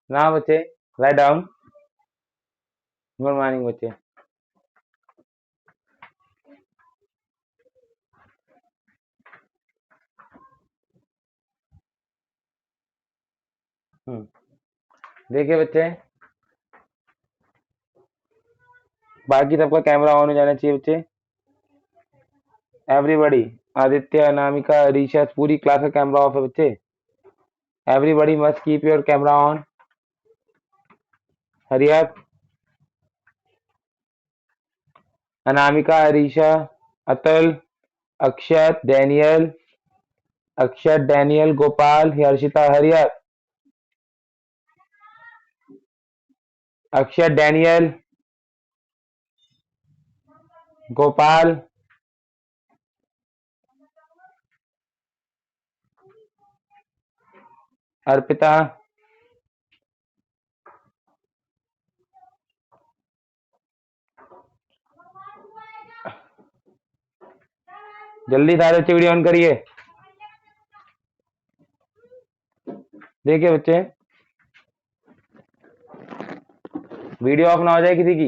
ना बच्चे, write down. Good morning बच्चे। देखिए बच्चे, बाकी सबका कैमरा ऑन हो जाना चाहिए बच्चे। एवरीबॉडी, आदित्य, अनामिका, ऋषा, पूरी क्लास का कैमरा ऑफ है बच्चे। Everybody must keep your camera on. Hurry up. Anamika, Risha, Atul, Akshat, Daniel, Gopal, Harshita, hurry up. Akshat, Daniel, Gopal, Arpita, जल्दी सारे बच्चे वीडियो ऑन करिए। देखिए बच्चे, वीडियो ऑफ ना हो जाए किसी की।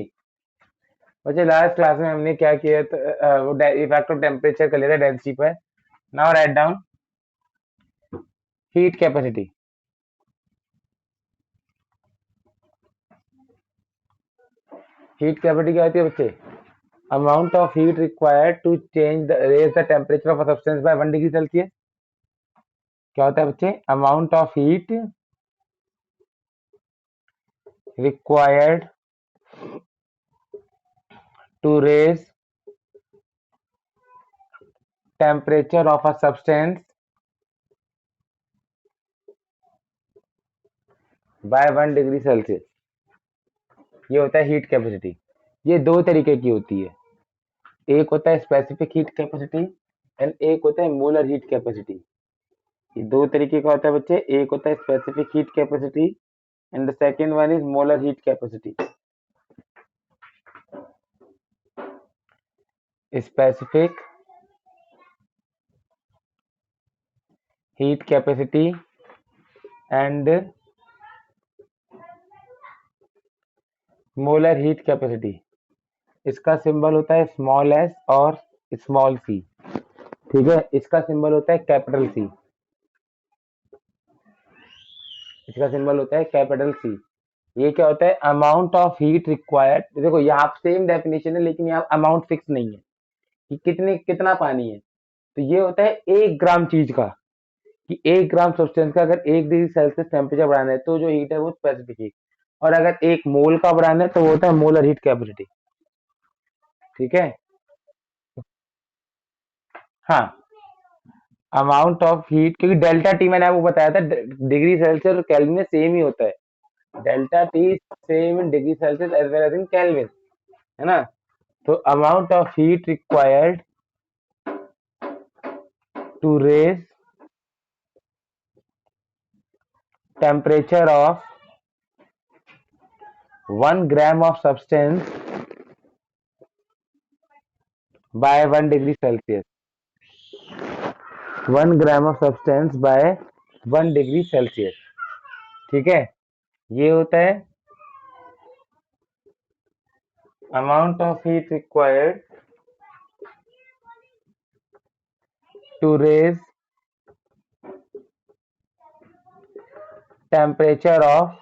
बच्चे लास्ट क्लास में हमने क्या किया था, वो इफेक्ट ऑफ टेम्परेचर कर लिया था डेंसिटी पर। Now write down heat capacity. Heat capacity क्या होती है बच्चे? Amount of heat required to change raise the temperature of a substance by 1 degree Celsius. क्या होता है बच्चे? Amount of heat required to raise temperature of a substance by 1 degree Celsius. ये होता है हीट कैपेसिटी। ये दो तरीके की होती है, एक होता है स्पेसिफिक हीट कैपेसिटी एंड एक होता है मोलर हीट कैपेसिटी। ये दो तरीके का होता है बच्चे, एक होता है specific heat capacity and the second one is molar heat capacity. Specific heat capacity and molar heat capacity. इसका सिंबल होता है स्मॉल एस और स्मॉल सी। ठीक है, इसका सिंबल होता है कैपिटल सी। इसका सिंबल होता है कैपिटल सी। ये क्या होता है? Amount of heat required. देखो यहाँ सेम डेफिनेशन है, लेकिन यहाँ अमाउंट फिक्स नहीं है कि कितना पानी है। तो ये होता है 1 ग्राम चीज का, कि 1 ग्राम सब्सटेंस का अगर 1 डिग्री सेल्सियस टेम्परेचर बढ़ाना है तो जो हीट है वो स्पेसिफिक हीट, और अगर 1 मोल का बढ़ाना है तो वो होता है मोलर हीट कैपेसिटी। ठीक है, हाँ। अमाउंट ऑफ हीट, क्योंकि डेल्टा टी मैंने आपको बताया था डिग्री सेल्सियस और केल्विन में सेम ही होता है। Delta T same in degree Celsius as well as in kelvin, है ना? तो amount of heat required to raise temperature of 1 gram of substance by 1 degree Celsius. 1 gram of substance by 1 degree Celsius. ठीक है, ये होता है amount of heat required to raise temperature of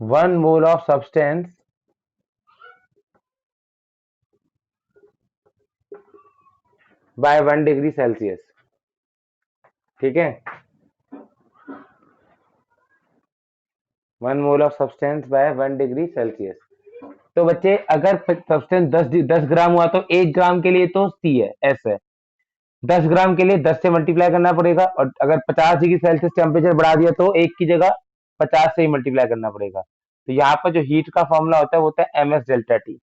1 mole of substance by 1 degree Celsius. ठीक है, 1 mole of substance by 1 degree Celsius. तो बच्चे अगर सब्सटेंस 10 ग्राम हुआ तो 1 ग्राम के लिए तो सी है, एस है। 10 ग्राम के लिए 10 से मल्टीप्लाई करना पड़ेगा, और अगर 50 डिग्री सेल्सियस टेम्परेचर बढ़ा दिया तो 1 की जगह 50 से ही मल्टीप्लाई करना पड़ेगा। तो यहाँ पर जो हीट का फॉर्मूला होता है वो होता है एम एस डेल्टा टी।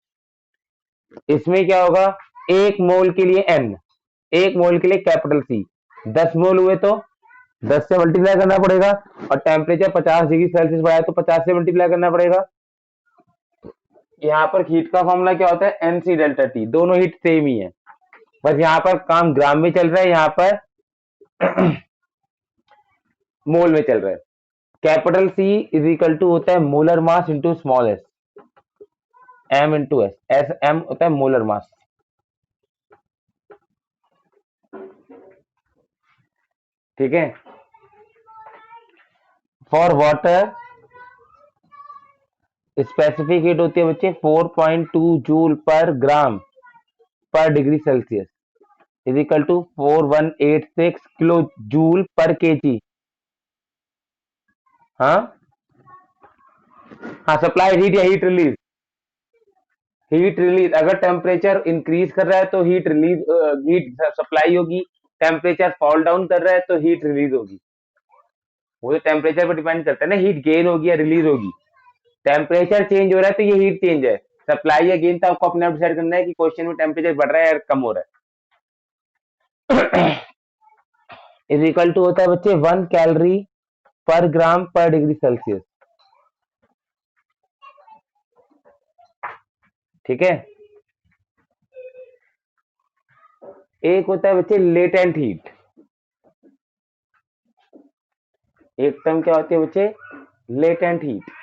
इसमें क्या होगा? 1 मोल के लिए एन, 1 मोल के लिए कैपिटल सी। 10 मोल हुए तो 10 से मल्टीप्लाई करना पड़ेगा, और टेम्परेचर 50 डिग्री सेल्सियस बढ़ाया तो 50 से मल्टीप्लाई करना पड़ेगा। यहाँ पर हीट का फॉर्मूला क्या होता है? N C delta T. दोनों हीट सेम ही है, बस यहाँ पर काम ग्राम में चल रहा है, यहाँ पर मोल में चल रहा है। Capital C is equal to होता है molar mass into small S, M into S, S M होता है मोलर मास। ठीक है। फॉर वाटर स्पेसिफिक हीट होती है बच्चे 4.2 joule per gram per degree Celsius is equal to 4186 kilo joule per KG. हाँ हाँ, सप्लाई हीट या हीट रिलीज। हीट रिलीज, अगर टेम्परेचर इंक्रीज कर रहा है तो हीट रिलीज, हीट सप्लाई होगी। टेम्परेचर फॉल डाउन कर रहा है तो हीट रिलीज होगी। वो तो टेम्परेचर पर डिपेंड करता है ना, हीट गेन होगी या रिलीज होगी। टेम्परेचर चेंज हो रहा है तो ये हीट चेंज है। सप्लाई या गेन तो आपको अपने आप डिसाइड करना है कि क्वेश्चन में टेम्परेचर बढ़ रहा है या कम हो रहा है। इज इक्वल टू होता है बच्चे 1 calorie per gram per degree Celsius. ठीक है। एक होता है बच्चे लेटेंट हीट। एक टर्म क्या होती है बच्चे, लेटेंट हीट।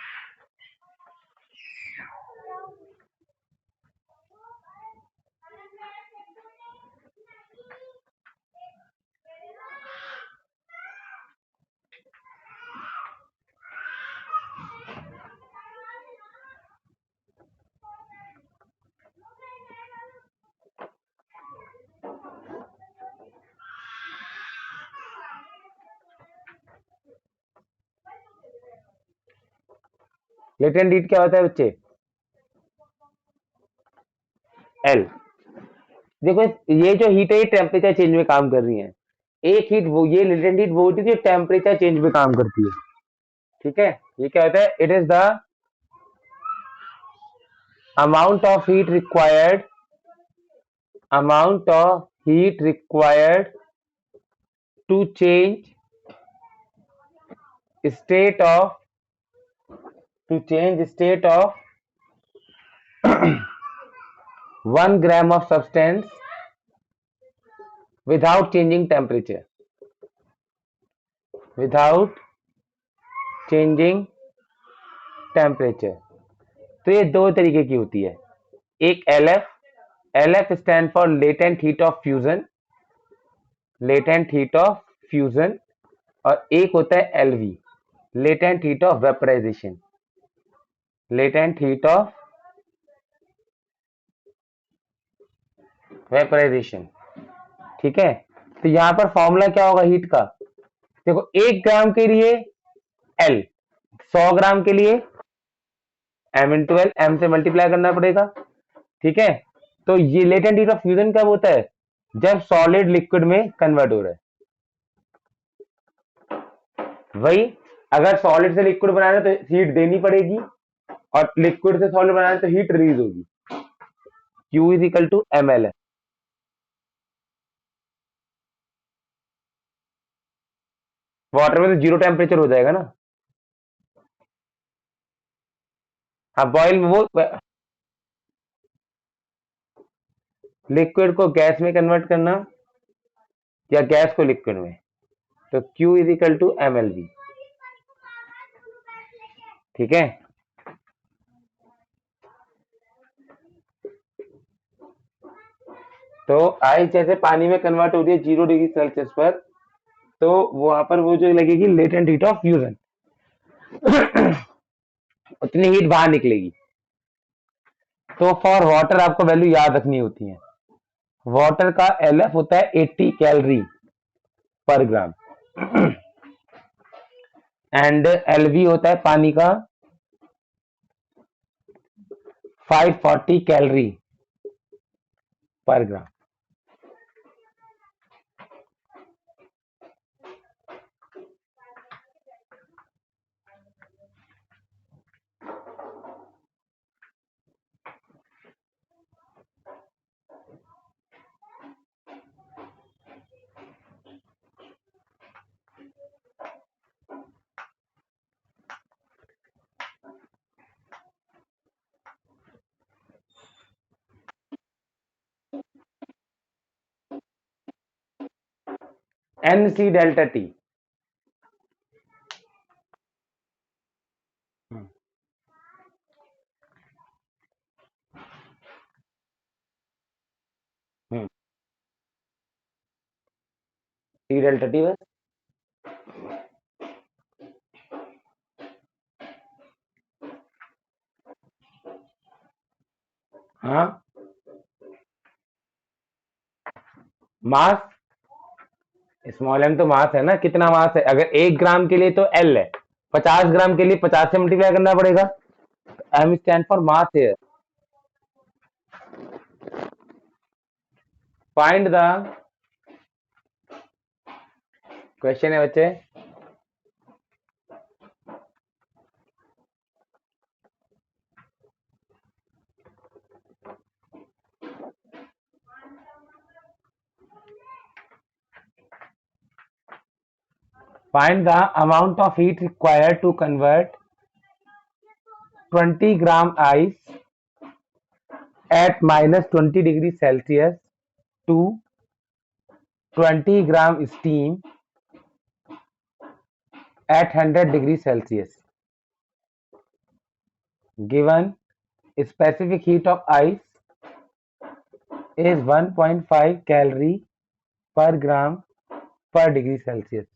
लेटेंट हीट क्या होता है बच्चे, एल। देखो ये जो हीट है ये टेम्परेचर चेंज में काम कर रही है। एक हीट वो, ये लेटेंट हीट वो होती है जो टेम्परेचर चेंज में काम करती है। ठीक है। ये क्या होता है, it is the amount of heat required, amount of heat required to change state of, to change state of 1 gram of substance without changing temperature, without changing temperature। तो ये दो तरीके की होती है। एक L F, L F stand for latent heat of fusion, latent heat of fusion. और एक होता है LV, latent heat of vaporisation, latent heat of vaporisation. ठीक है। तो यहां पर फॉर्मूला क्या होगा हीट का, देखो 1 ग्राम के लिए एल, 100 ग्राम के लिए एम इंटू एल, एम से मल्टीप्लाई करना पड़ेगा। ठीक है। तो ये लेटेंट हीट ऑफ फ्यूजन कब होता है, जब सॉलिड लिक्विड में कन्वर्ट हो रहा है। वही, अगर सॉलिड से लिक्विड बनाना है तो हीट देनी पड़ेगी, और लिक्विड से सॉलिड बनाना है तो हीट रिलीज होगी। Q is equal to M L है। वाटर में तो जीरो टेम्परेचर हो जाएगा ना। हाँ, बॉयल में वो लिक्विड को गैस में कन्वर्ट करना या गैस को लिक्विड में, तो Q is equal to M L V. ठीक है। तो आई जैसे पानी में कन्वर्ट हो रही है 0 डिग्री सेल्सियस पर, तो वहां पर वो जो लगेगी लेटेंट हीट ऑफ फ्यूजन, उतनी हीट बाहर निकलेगी। तो फॉर वाटर आपको वैल्यू याद रखनी होती है। वाटर का एल एफ होता है 80 calorie per gram, and LV होता है पानी का 540 calorie per gram. N C delta T, T delta T बस। हाँ, मास, स्मॉल एम तो मास है ना, कितना मास है? अगर 1 ग्राम के लिए तो एल है, 50 ग्राम के लिए 50 से मल्टीप्लाई करना पड़ेगा। एम स्टैंड फॉर मास है। फाइंड द, क्वेश्चन है बच्चे, find the amount of heat required to convert 20 gram ice at minus 20 degree Celsius to 20 gram steam at 100 degree Celsius. Given specific heat of ice is 1.5 calorie per gram per degree Celsius.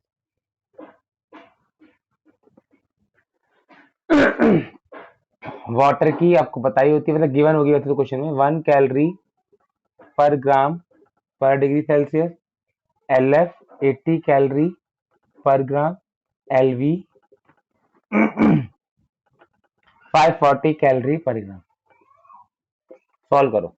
Water की आपको बताई होती है, मतलब given होगी होती है तो क्वेश्चन में 1 calorie per gram per degree Celsius, L F 80 calorie per ग्राम, एल वी 540 कैलोरी पर ग्राम। सॉल्व करो।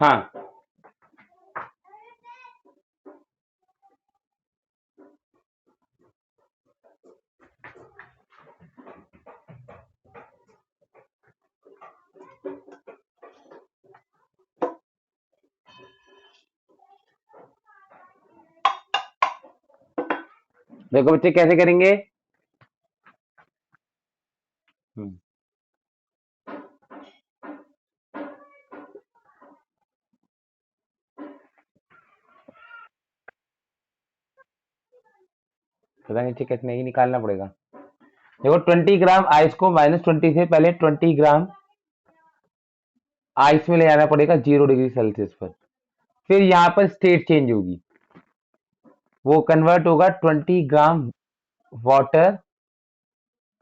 हाँ, देखो बच्चे कैसे करेंगे। हम्म, पता नहीं ठीक कितने ही निकालना पड़ेगा। देखो 20 ग्राम आइस को -20 से पहले 20 ग्राम आइस में ले जाना पड़ेगा 0 डिग्री सेल्सियस पर। फिर यहाँ पर स्टेट चेंज होगी, वो कन्वर्ट होगा 20 gram water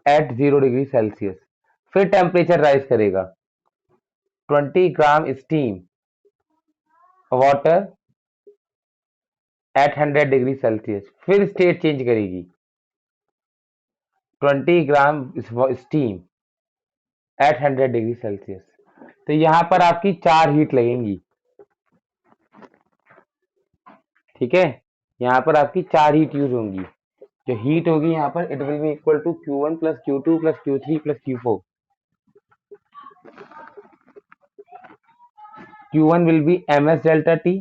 at 0 degree Celsius. फिर टेम्परेचर राइज करेगा 20 gram steam water at 100 degree Celsius. फिर स्टेट चेंज करेगी 20 gram steam at 100 degree Celsius. तो यहाँ पर आपकी 4 हीट लगेंगी, ठीक है। यहाँ पर आपकी 4 हीट यूज होंगी। जो हीट होगी यहाँ पर, it will be equal to Q1 plus Q2 plus Q3 plus Q4। Q1 will be MS delta T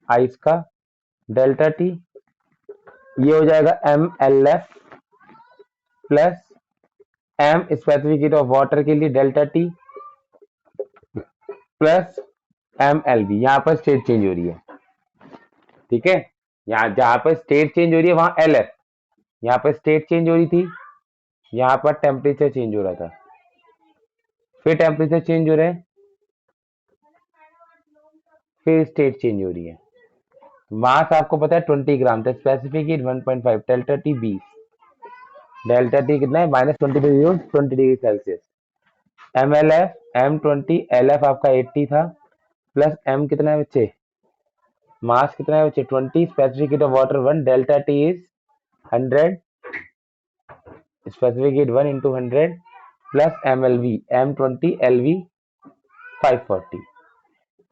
ice का, डेल्टा टी ये हो जाएगा MLF plus M specific heat of water के लिए डेल्टा टी प्लस MLB। यहाँ पर state change हो रही है, ठीक है। यहाँ जहां पर स्टेट चेंज हो रही है वहां LF, यहाँ पर स्टेट चेंज हो रही थी, यहाँ पर टेम्परेचर चेंज हो रहा था, फिर टेम्परेचर चेंज हो रहा है, फिर स्टेट चेंज हो रही है। मास आपको पता है 20 ग्राम था, specific heat 1.5, delta T 20। Delta T कितना है -20 degree M L F M20 L F आपका 80 था प्लस एम कितना है बच्चे मास कितना है बच्चे 20 specific heat of water 1 delta T is 100 specific heat 1 into 100 plus MLV M20 LV 540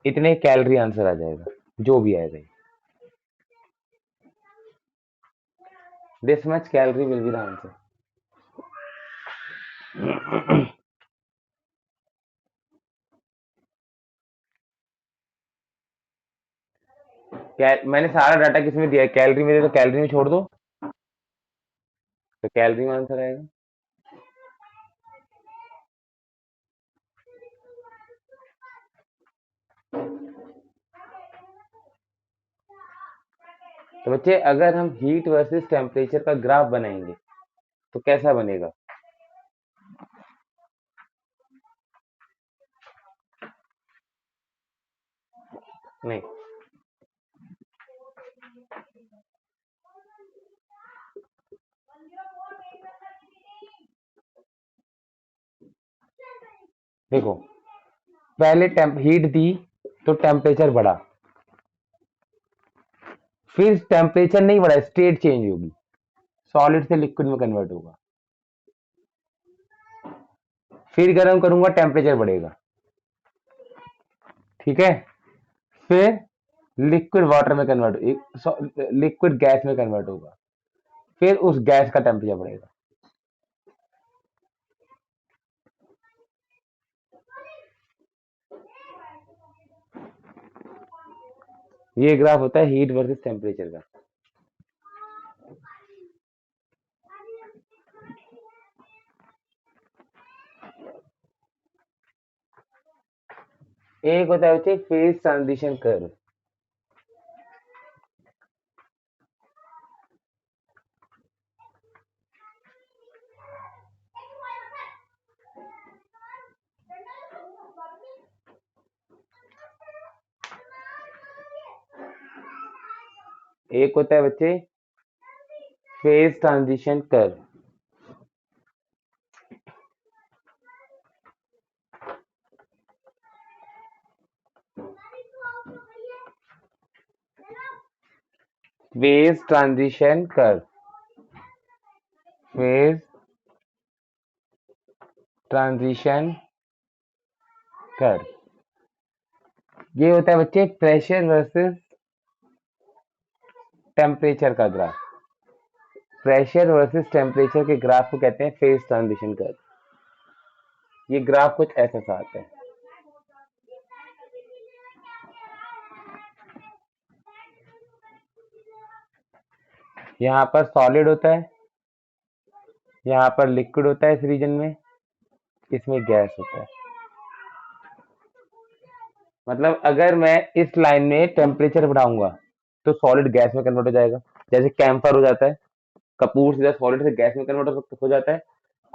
इतने कैलोरी आंसर आ जाएगा जो भी आएगा this much calorie will be the answer मैंने सारा डाटा किसमें दिया है कैलोरी में दे तो कैलोरी में छोड़ दो तो कैलोरी में आंसर आएगा तो बच्चे अगर हम हीट वर्सेस टेम्परेचर का ग्राफ बनाएंगे तो कैसा बनेगा नहीं देखो पहले हीट दी तो टेम्परेचर बढ़ा फिर टेम्परेचर नहीं बढ़ा स्टेट चेंज होगी सॉलिड से लिक्विड में कन्वर्ट होगा फिर गर्म करूंगा टेम्परेचर बढ़ेगा ठीक है फिर लिक्विड वाटर में कन्वर्ट लिक्विड गैस में कन्वर्ट होगा फिर उस गैस का टेम्परेचर बढ़ेगा ये ग्राफ होता है हीट वर्सेस टेम्परेचर का एक होता है बच्चे फेज ट्रांजिशन कर्व एक होता है बच्चे phase transition curve phase transition curve phase transition curve ये होता है बच्चे प्रेशर वर्सेस टेम्परेचर का ग्राफ प्रेशर वर्सेस टेम्परेचर के ग्राफ को कहते हैं फेज ट्रांजिशन कर्व ये ग्राफ कुछ ऐसा सा आता है यहाँ पर सॉलिड होता है यहाँ पर लिक्विड होता है इस रीजन में इसमें गैस होता है मतलब अगर मैं इस लाइन में टेम्परेचर बढ़ाऊंगा तो सॉलिड गैस में कन्वर्ट हो जाएगा जैसे कैंफर हो जाता है कपूर सीधा सॉलिड से गैस में कन्वर्ट हो जाता है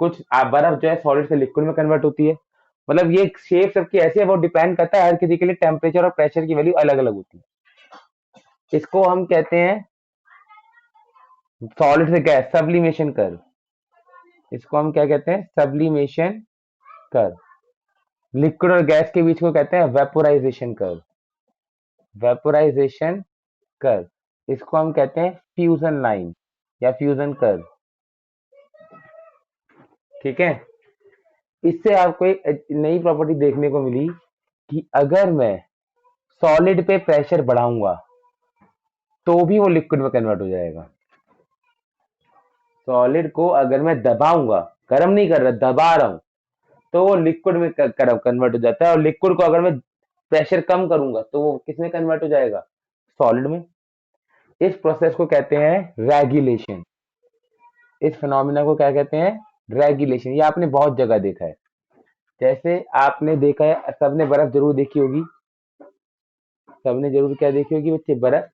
कुछ बर्फ जो है सॉलिड से लिक्विड में कन्वर्ट होती है मतलब ये शेप सबकी ऐसी है वो डिपेंड करता है हर किसी के लिए टेम्परेचर और प्रेशर की वैल्यू अलग अलग होती है इसको हम कहते हैं सॉलिड से गैस सब्लिमेशन कर्व इसको हम क्या कहते हैं सब्लिमेशन कर्व लिक्विड और गैस के बीच को कहते हैं वेपोराइजेशन कर्व इसको हम कहते हैं फ्यूजन लाइन या फ्यूजन कर्व ठीक है इससे आपको एक नई प्रॉपर्टी देखने को मिली कि अगर मैं सॉलिड पे प्रेशर बढ़ाऊंगा तो भी वो लिक्विड में कन्वर्ट हो जाएगा सॉलिड को अगर मैं दबाऊंगा गर्म नहीं कर रहा दबा रहा हूं तो वो लिक्विड में कन्वर्ट हो जाता है और लिक्विड को अगर मैं प्रेशर कम करूंगा तो वो किसमें कन्वर्ट हो जाएगा सॉलिड में इस प्रोसेस को कहते हैं रेगुलेशन इस फिनोमिना को क्या कहते हैं रेगुलेशन ये आपने बहुत जगह देखा है जैसे आपने देखा है सबने बर्फ जरूर देखी होगी सबने जरूर क्या देखी होगी बच्चे बर्फ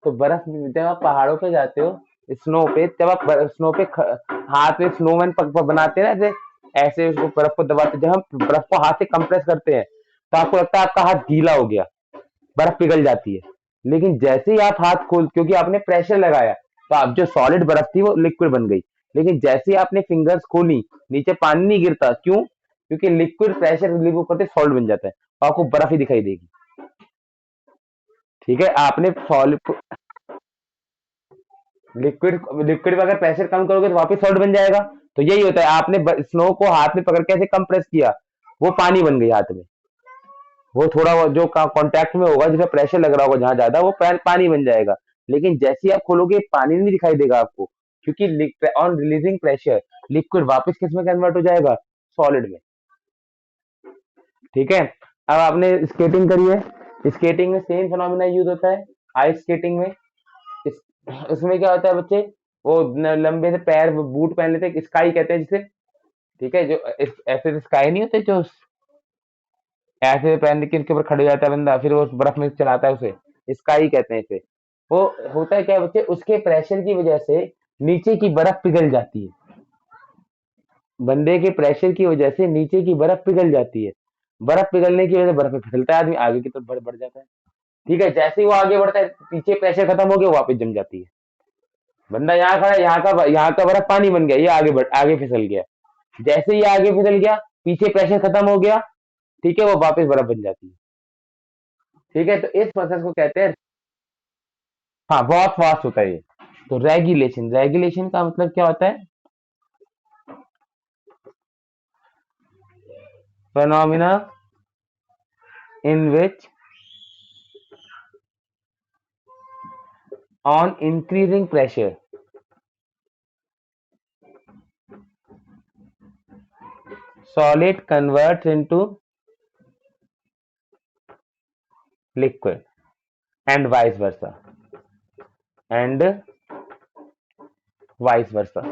तो बर्फ जब आप पहाड़ों पे जाते हो स्नो पे जब आप स्नो पे हाथ में स्नोमैन बनाते हैं ना ऐसे उसको बर्फ को दबाते जब हम बर्फ को हाथ से कंप्रेस करते हैं तो आपको लगता है आपका हाथ गीला हो गया बर्फ पिघल जाती है लेकिन जैसे ही आप हाथ खोल क्योंकि आपने प्रेशर लगाया तो आप जो सॉलिड बर्फ थी वो लिक्विड बन गई लेकिन जैसे ही आपने फिंगर्स खोली, नीचे पानी नहीं गिरता, क्यों? क्योंकि लिक्विड प्रेशर रिलीव करते सॉल्ट बन जाता है, और आपको बर्फ ही दिखाई देगी। ठीक है, आपने सॉलिड लिक्विड लिक्विड में अगर प्रेशर कम करोगे तो वापस सॉल्ट बन जाएगा। तो यही होता है, आपने स्नो को हाथ में पकड़ के ऐसे कम प्रेस किया, वो पानी बन गई हाथ में। वो थोड़ा जो कांटेक्ट में होगा, जिसका प्रेशर लग रहा होगा जहां ज्यादा, वो पानी बन जाएगा। लेकिन जैसे ही आप खोलोगे, पानी नहीं दिखाई देगा आपको, क्योंकि ऑन रिलीजिंग प्रेशर लिक्विड वापस किस में कन्वर्ट हो जाएगा? सॉलिड में। ठीक है, अब आपने स्केटिंग करी है, स्केटिंग में सेम फिनोमिना यूज होता है। आइस स्केटिंग में इस, उसमें क्या होता है बच्चे, वो लंबे से पैर बूट पहन लेते हैं, स्काई कहते हैं जिसे। ठीक है, जो ऐसे स्काई नहीं होते, जो ऐसे पहन के उसके ऊपर खड़े हो जाता है बंदा, फिर वो बर्फ में चलाता है उसे, स्काई कहते हैं इसे। वो होता है क्या बच्चे, उसके प्रेशर की वजह से नीचे की बर्फ पिघल जाती है। बंदे के प्रेशर की वजह से नीचे की बर्फ पिघल जाती है। बर्फ पिघलने की वजह से बर्फ में फिसलता है आदमी, आगे की तरफ बढ़ जाता है। ठीक है, जैसे ही वो आगे बढ़ता है, पीछे प्रेशर खत्म हो गया, वो वापस जम जाती है। बंदा यहाँ खड़ा है, यहाँ का बर्फ पानी बन गया, ये आगे फिसल गया। जैसे ही आगे फिसल गया, पीछे प्रेशर खत्म हो गया, ठीक है, वो वापस बर्फ बन जाती है। ठीक है, तो इस प्रोसेस को कहते हैं, हाँ, बहुत फास्ट होता है ये। तो रेगुलेशन, रेगुलेशन का मतलब क्या होता है? phenomena in which on increasing pressure solid converts into liquid and vice versa, and vice versa।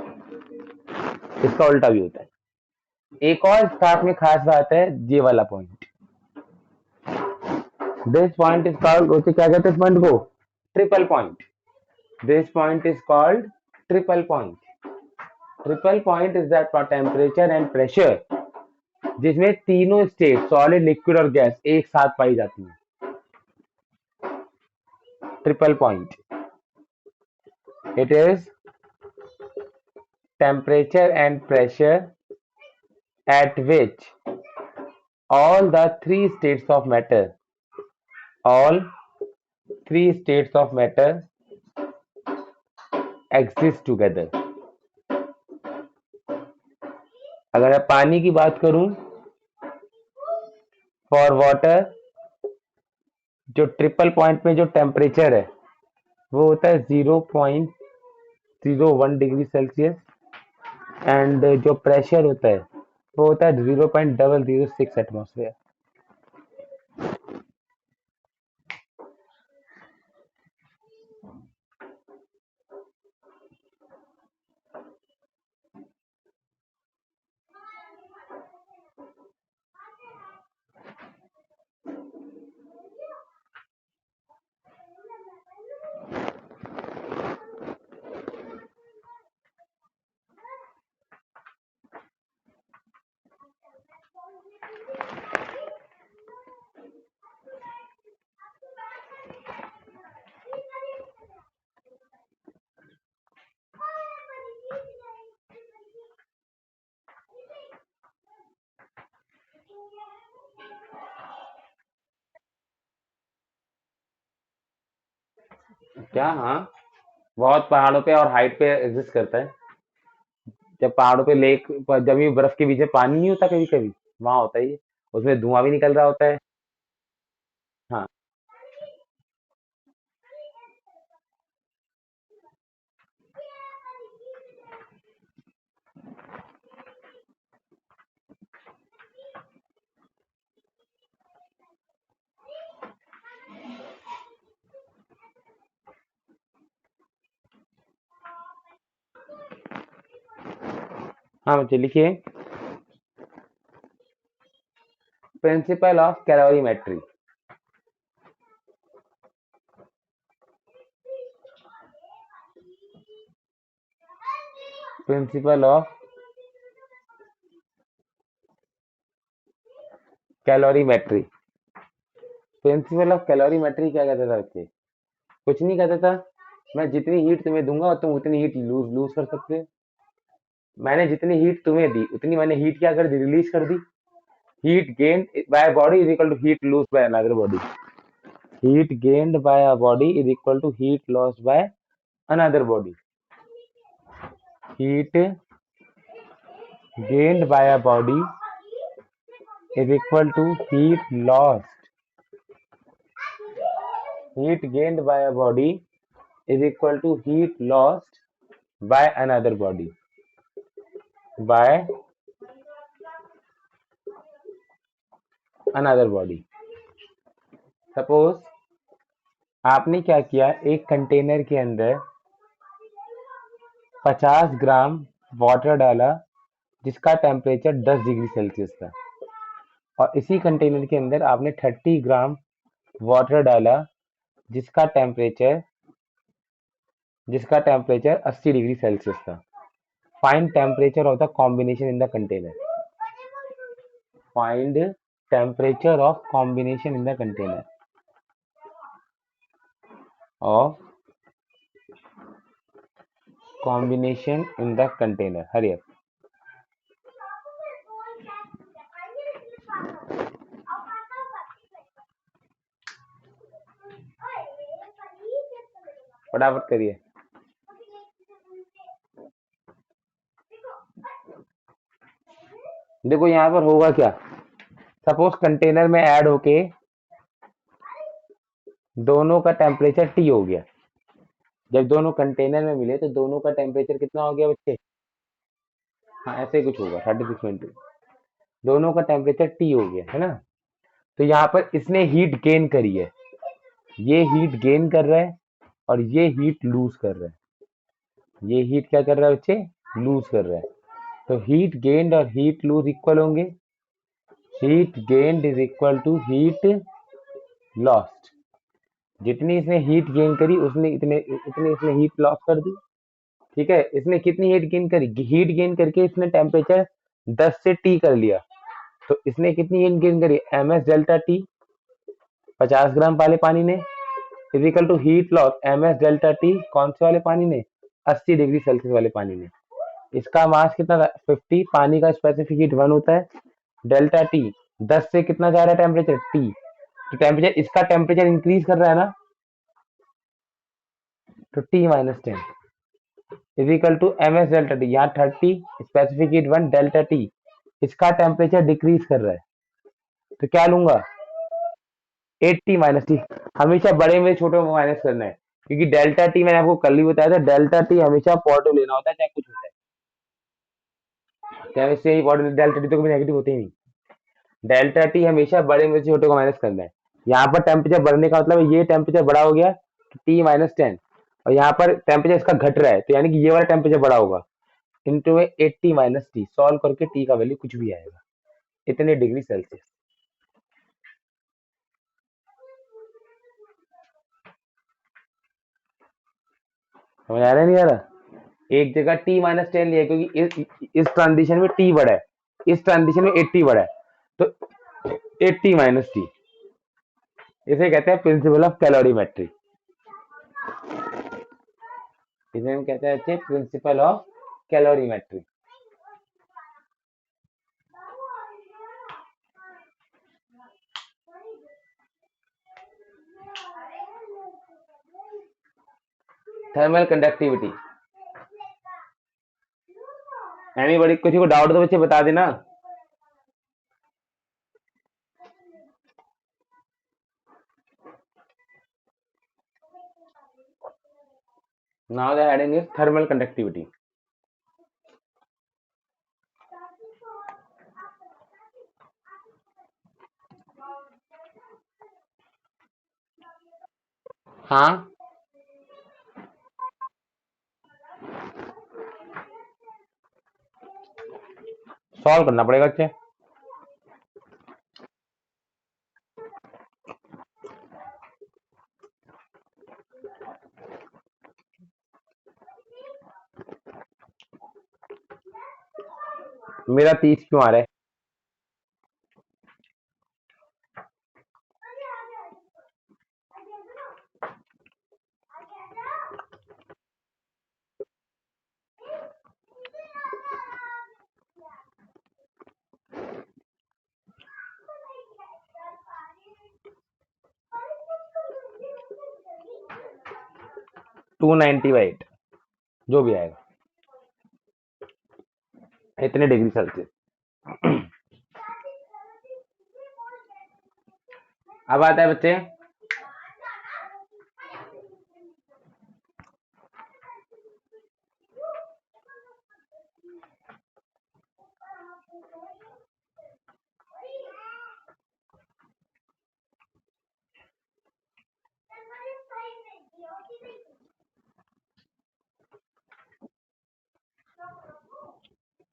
इसका उल्टा भी होता है। एक और स्टाफ में खास बात है, ये वाला point. This point is called, उसे क्या कहते हैं इस पॉइंट को? Triple point. This point is called triple point. Triple point is that temperature and pressure जिसमें तीनों स्टेट, सॉलिड, लिक्विड और गैस, एक साथ पाई जाती हैं। Triple point, it is temperature and pressure at which all the all three states of matter exist together। अगर मैं पानी की बात करूं, फॉर वाटर, जो ट्रिपल पॉइंट में जो टेम्परेचर है वो होता है 0.01 डिग्री सेल्सियस, एंड जो प्रेशर होता है वो होता है 0.006 एटमोसफेयर। क्या? हाँ, बहुत पहाड़ों पे और हाइट पे एग्जिस्ट करता है। जब पहाड़ों पे लेक, जब ये बर्फ के बीच में पानी नहीं होता कभी कभी, वहां होता है ये। उसमें धुआं भी निकल रहा होता है। हाँ, हाँ बच्चे लिखिए, principle of calorimetry. Principle of calorimetry. Principle of calorimetry क्या कहता था बच्चे? कुछ नहीं कहता था, मैं जितनी हीट तुम्हें दूंगा तुम उतनी हीट लूज लूज कर सकते हो। मैंने जितनी हीट तुम्हें दी उतनी मैंने हीट क्या कर दी, रिलीज कर दी। Heat gain by body is equal to heat lose by another body. Heat gained by a body is equal to heat lost by another body. Heat gained by a body is equal to heat lost. Heat gained by a body is equal to heat lost by another body. By another body. Suppose आपने क्या किया, एक container के अंदर 50 gram water डाला जिसका temperature 10 degree Celsius था, और इसी कंटेनर के अंदर आपने 30 ग्राम वाटर डाला जिसका टेम्परेचर 80 डिग्री सेल्सियस था। Find temperature of the combination in the container. Find temperature of combination in the container. Of combination in the container. Hurry up. फटाफट करिए। देखो यहाँ पर होगा क्या, सपोज कंटेनर में ऐड होके दोनों का टेम्परेचर T हो गया। जब दोनों कंटेनर में मिले तो दोनों का टेम्परेचर कितना हो गया बच्चे? हाँ ऐसे ही कुछ होगा, 36.2। दोनों का टेम्परेचर T हो गया है ना। तो यहाँ पर इसने हीट गेन करी है, ये हीट गेन कर रहा है और ये हीट लूज कर रहा है। ये हीट क्या कर रहा है बच्चे? लूज कर रहा है। तो हीट गेन्ड और हीट लूज इक्वल होंगे। Heat gained is equal to heat lost. जितनी इसने हीट गेन करी उसने इतने इसने हीट लॉस कर दी। ठीक है, इसने कितनी हीट गेन करी? हीट गेन करके इसने टेम्परेचर 10 से T कर लिया, तो इसने कितनी हीट गेन करी? ms डेल्टा T 50 ग्राम वाले पानी ने is equal to heat loss ms delta T कौन से वाले पानी ने? 80 डिग्री सेल्सियस वाले पानी ने। इसका मास कितना था? 50। पानी का स्पेसिफिक हीट 1 होता है। डेल्टा T 10 से कितना जा रहा है टेम्परेचर? T। तो टेम्परेचर, इसका टेम्परेचर इंक्रीज कर रहा है ना, तो T minus 10 is equal to ms delta T। यहाँ 30 स्पेसिफिक हीट 1 डेल्टा T, इसका टेम्परेचर डिक्रीज कर रहा है, तो क्या लूंगा? 80 माइनस टी। हमेशा बड़े में छोटे को माइनस करना है, क्योंकि डेल्टा टी मैंने आपको कल ही बताया था, डेल्टा टी हमेशा पॉजिटिव लेना होता है चाहे कुछ हो जाए। चाहे इससे ही पॉजिटिव, डेल्टा टी तो कभी नेगेटिव होते ही नहीं। डेल्टा टी हमेशा बड़े में से छोटे को माइनस करना है। यहाँ पर टेम्परेचर बढ़ने का मतलब है ये टेम्परेचर बड़ा हो गया तो टी माइनस 10, और यहाँ पर टेम्परेचर इसका घट रहा है तो यानी कि ये वाला टेम्परेचर बड़ा होगा। इंटू में 80 माइनस टी, सॉल्व करके टी का वैल्यू कुछ भी आएगा, इतने डिग्री सेल्सियस। समझ आ रहा है नहीं आ रहा? एक जगह टी माइनस 10 लिया क्योंकि इस ट्रांजिशन में टी बड़ा है, इस ट्रांजिशन में 80 बड़ा है, तो 80 माइनस टी, इसे कहते हैं प्रिंसिपल ऑफ कैलोरीमेट्री। इसे हम कहते हैं principle of calorimetry. Thermal conductivity. Anybody, किसी को डाउट तो बच्चे बता देना। Now the heading is thermal conductivity. हाँ सॉल्व करना पड़ेगा बच्चे। मेरा 30 क्यों आ रहा है? 290/8 जो भी आएगा, इतने डिग्री सेल्सियस। अब आता है बच्चे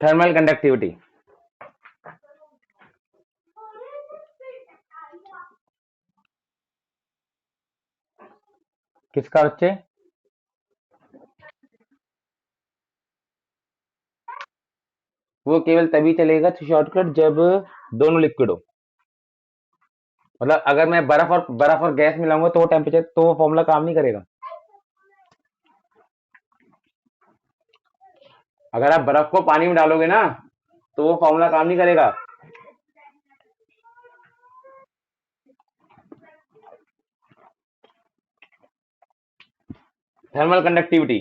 थर्मल कंडक्टिविटी। किसका बच्चे? वो केवल तभी चलेगा शॉर्टकट जब दोनों लिक्विड हो। मतलब अगर मैं बर्फ और गैस मिलाऊंगा तो वो टेम्परेचर, तो वो फॉर्मूला काम नहीं करेगा। अगर आप बर्फ को पानी में डालोगे ना तो वो फॉर्मूला काम नहीं करेगा। Thermal conductivity.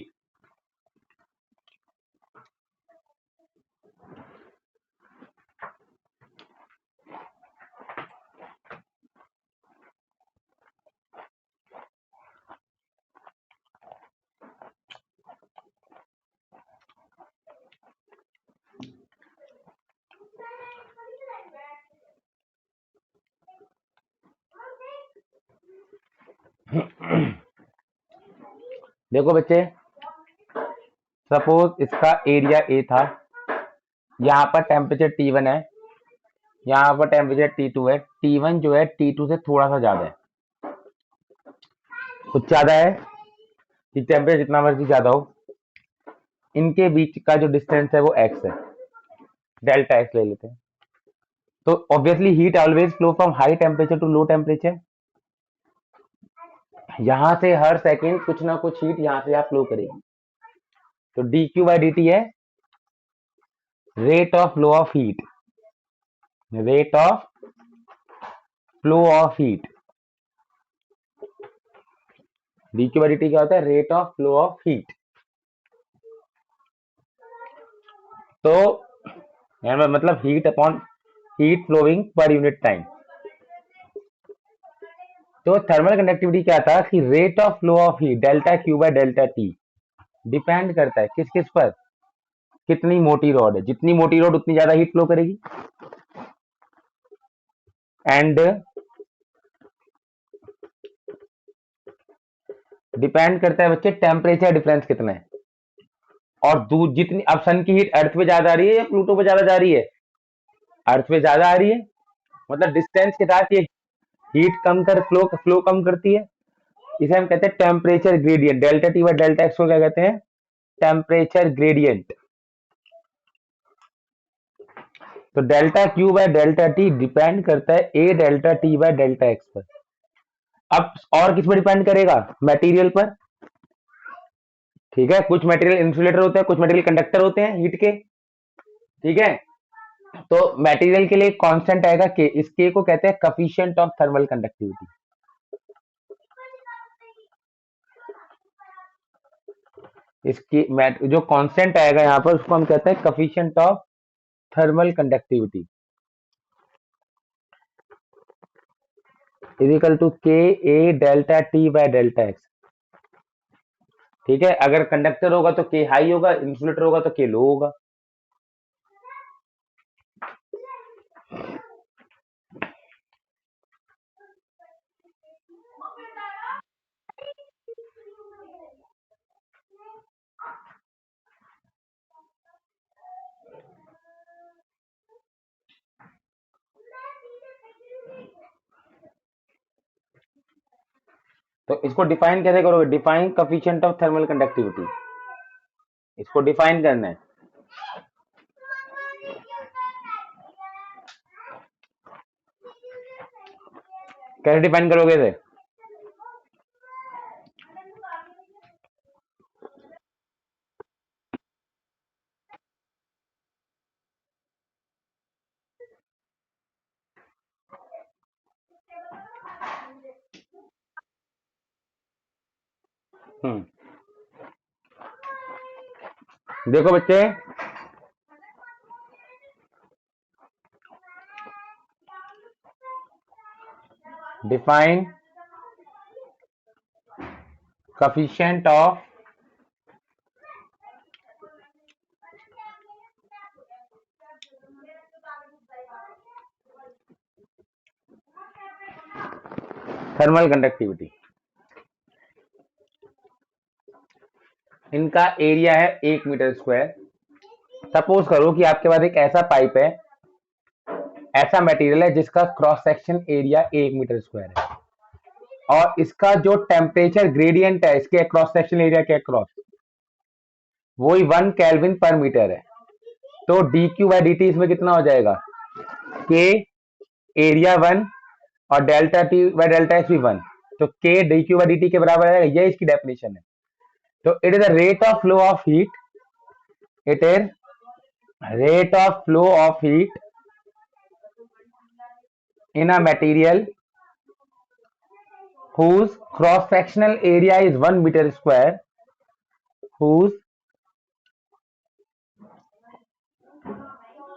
देखो बच्चे, सपोज इसका एरिया ए था, यहाँ पर टेम्परेचर T1 है, यहाँ पर टेम्परेचर T2 है। T1 जो है T2 से थोड़ा सा ज्यादा है, कुछ ज्यादा है कि टेम्परेचर जितना मर्जी ज्यादा हो, इनके बीच का जो डिस्टेंस है वो x है, डेल्टा x ले लेते हैं। तो obviously heat always flow from high temperature to low temperature. यहां से हर सेकंड कुछ ना कुछ हीट यहां से आप फ्लो करेगी। तो dq/dt है rate of flow of heat, rate of flow of heat. dq/dt क्या होता है? Rate of flow of heat. तो मतलब heat upon heat flowing per unit time. तो थर्मल कंडक्टिविटी क्या था कि rate of flow of heat delta Q/डेल्टा T डिपेंड करता है किस किस पर? कितनी मोटी रॉड है, जितनी मोटी रॉड उतनी ज्यादा हीट फ्लो करेगी, एंड डिपेंड करता है बच्चे टेम्परेचर डिफरेंस कितना है। और दूर जितनी, अब सन की हीट अर्थ पे ज्यादा आ रही है या प्लूटो पे ज्यादा जा रही है? अर्थ पे ज्यादा आ रही है, मतलब डिस्टेंस के साथ ये हीट कम कर फ्लो कम करती है। इसे हम कहते हैं टेम्परेचर ग्रेडियंट। डेल्टा T/डेल्टा x को क्या कहते हैं? Temperature gradient. तो डेल्टा Q/डेल्टा T डिपेंड करता है ए डेल्टा T/डेल्टा x पर। अब और किस पर डिपेंड करेगा? मटेरियल पर। ठीक है, कुछ मटेरियल इंसुलेटर होते हैं, कुछ मटेरियल कंडक्टर होते हैं हीट के। ठीक है, तो मटेरियल के लिए कांस्टेंट आएगा के, इस के को कहते हैं कफिशिएंट ऑफ थर्मल कंडक्टिविटी। इसकी जो कांस्टेंट आएगा यहाँ पर उसको हम कहते हैं coefficient of thermal conductivity is equal to K A delta T/डेल्टा x। ठीक है, अगर कंडक्टर होगा तो के हाई होगा, इंसुलेटर होगा तो के लो होगा। तो इसको डिफाइन कैसे करोगे? Define coefficient of thermal conductivity, इसको डिफाइन करना है। कैसे डिफाइन करोगे इसे? हम्म देखो बच्चे, define coefficient of thermal conductivity. इनका एरिया है 1 मीटर स्क्वायर। सपोज करो कि आपके पास एक ऐसा पाइप है, ऐसा मटेरियल है जिसका cross section area 1 metre square है, और इसका जो टेम्परेचर ग्रेडियंट है इसके क्रॉस सेक्शन एरिया के अक्रॉस, वही 1 केल्विन पर मीटर है। तो D Q by D T इसमें कितना हो जाएगा, के एरिया 1 और delta T by delta X भी 1, तो K D Q by D T के बराबर आएगा। ये इसकी डेफिनेशन है। तो it is the rate of flow of heat, it is rate of flow of heat in a material whose cross sectional area is 1 meter square, whose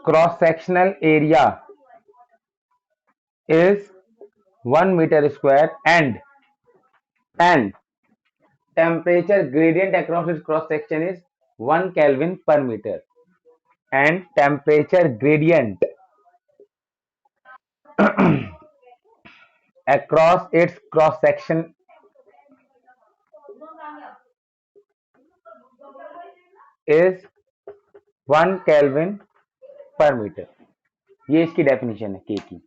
cross sectional area is 1 meter square, and temperature gradient across its cross section is 1 Kelvin per meter, and temperature gradient across its cross section is 1 Kelvin per meter। ये इसकी definition है के की।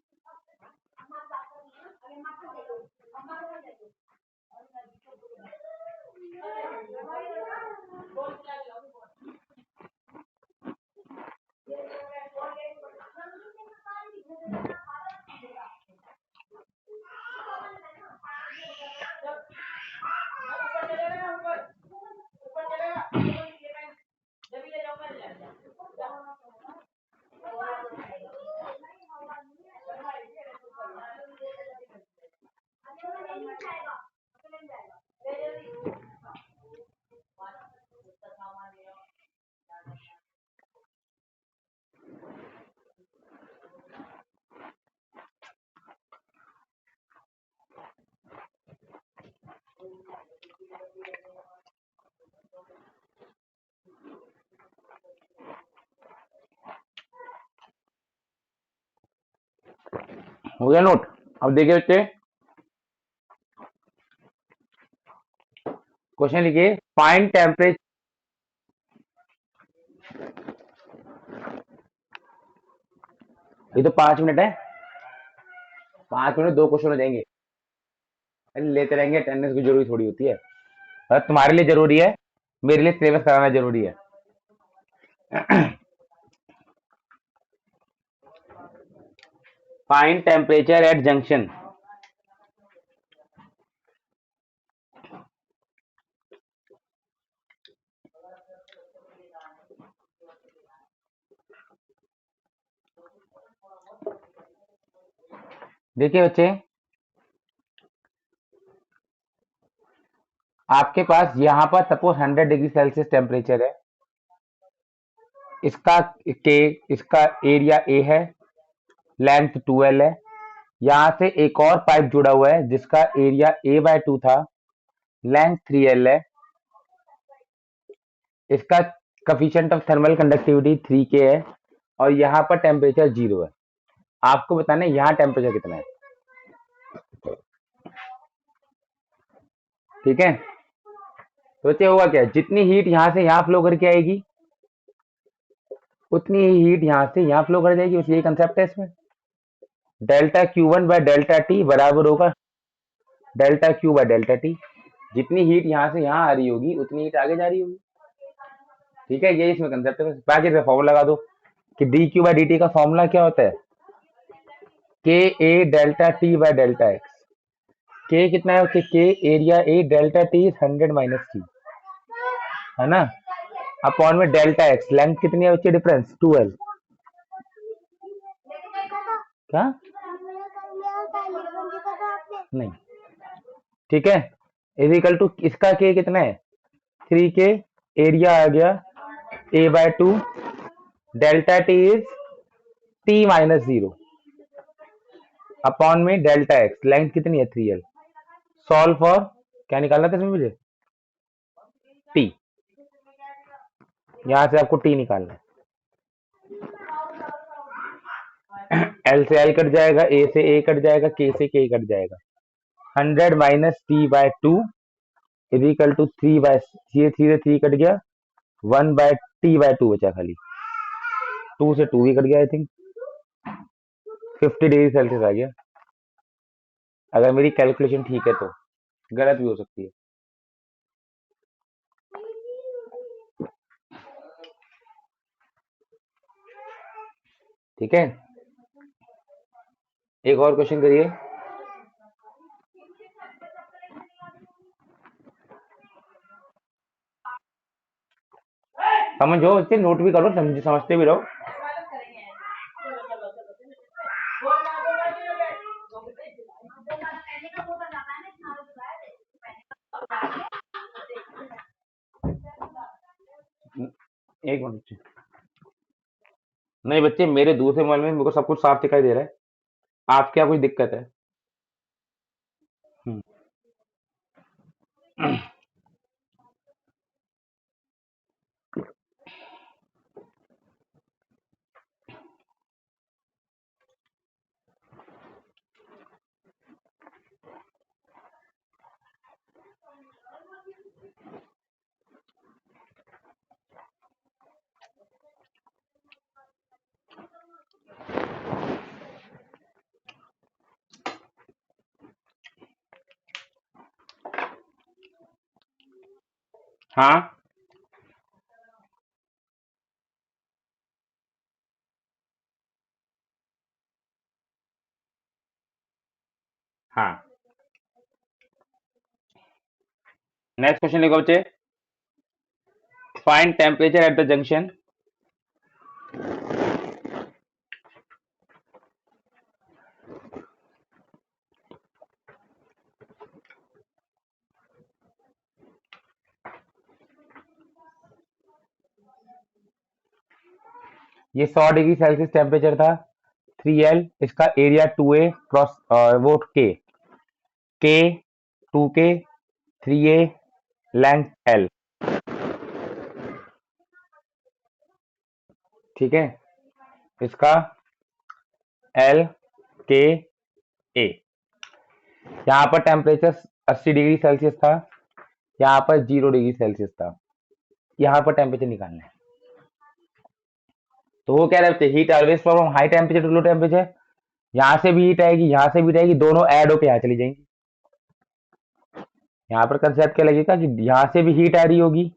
हो गया note. अब देखिए बच्चे, क्वेश्चन लिखिए, फाइंड टेम्परेचर। ये तो 5 मिनट है, 5 मिनट 2 क्वेश्चन हो जाएंगे। अरे लेते रहेंगे, अटेंडेंस की जरूरी थोड़ी होती है। तुम्हारे लिए जरूरी है, मेरे लिए सिलेबस कराना जरूरी है। Find temperature at junction. देखिए बच्चे, आपके पास यहाँ पर सपोज 100 डिग्री सेल्सियस टेम्परेचर है, इसका के इसका एरिया ए है, लेंथ 2L है। यहाँ से एक और पाइप जुड़ा हुआ है जिसका एरिया A/2 था, लेंथ 3L है। इसका coefficient of thermal conductivity 3K है, और यहाँ पर टेम्परेचर 0 है। आपको बताना है यहाँ टेम्परेचर कितना है, ठीक है। तो बच्चे होगा क्या, जितनी हीट यहाँ से यहाँ फ्लो करके आएगी उतनी ही हीट यहाँ से यहाँ फ्लो कर जाएगी। बस यही कंसेप्ट है इसमें। Delta Q1 by delta T बराबर होगा delta Q by delta T. जितनी हीट यहाँ से यहाँ आ रही होगी उतनी हीट आगे जा रही होगी, ठीक है। ये इसमें कंसेप्ट है। बाकी से फॉर्मूला लगा दो कि D Q by D T का फॉर्मूला क्या होता है, K A delta T by delta X. K कितना है, K area A delta T 100 minus T, है ना, अपॉन में डेल्टा एक्स। लेंथ कितनी है बच्चे, डिफरेंस 2L। क्या नहीं, ठीक है। इज इक्वल टू इसका के कितना है 3K, एरिया आ गया a by 2 delta T is t minus 0 upon में डेल्टा एक्स, लेंथ कितनी है 3l। सॉल्व फॉर, क्या निकालना था इसमें मुझे, t। यहां से आपको t निकालना है। l से l कट जाएगा, a से a कट जाएगा, k से k कट जाएगा। 100 minus t by 2 is equal to 3 by, ये 3 से 3 कट गया, 1 बाय t बाय 2 बचा खाली। 2 से 2 ही कट गया, आई थिंक 50 डिग्री सेल्सियस आ गया, अगर मेरी कैलकुलेशन ठीक है तो, गलत भी हो सकती है। ठीक है, एक और क्वेश्चन करिए। समझो बच्चे, नोट भी करो, समझते भी रहो। एक मिनट, नहीं बच्चे, मेरे दूसरे मोबाइल में मेरे को सब कुछ साफ दिखाई दे रहा है, आपके क्या कुछ दिक्कत है? हम्म, हाँ हाँ, नेक्स्ट क्वेश्चन लिखो बच्चे। Find temperature at the junction. ये 100 डिग्री सेल्सियस टेम्परेचर था, 3l, इसका एरिया 2a क्रॉस वो k 2k 3a, length l। ठीक है, इसका l k a। यहाँ पर टेम्परेचर 80 डिग्री सेल्सियस था, यहाँ पर 0 डिग्री सेल्सियस था, यहाँ पर टेम्परेचर निकालना है। तो वो कह रहे थे heat always from high temperature to low temperature, यहाँ से भी हीट आएगी, यहाँ से भी आएगी, दोनों ऐड होकर यहाँ चली जाएंगी। यहाँ पर कंसेप्ट क्या लगेगा कि यहाँ से भी हीट आ रही होगी,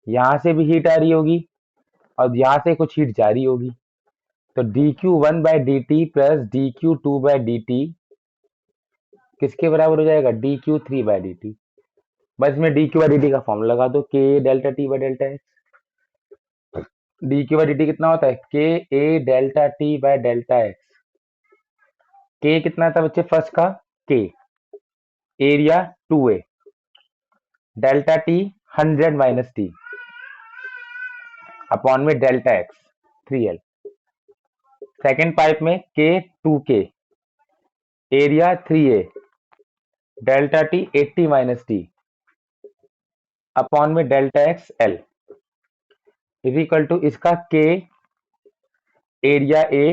यहाँ से भी हीट आ रही होगी, और यहाँ से कुछ हीट जा रही होगी। तो dq1 by D T plus dq2 by D T किसके बराबर हो जाएगा, dq3 बाई डी टी। बस इसमें dq बाई डी टी का फॉर्मूला लगा दो, k delta T by delta X. dq by D T कितना होता है, k a delta T by delta X. k कितना था बच्चे फर्स्ट का, k area 2a, delta T 100 minus T upon में delta X 3l। Second pipe में k 2k area 3a, delta T 80 minus T upon में delta X l is equal to इसका k area a,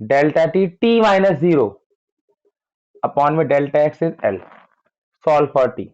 delta T t minus 0 upon में delta X is l। Solve for t।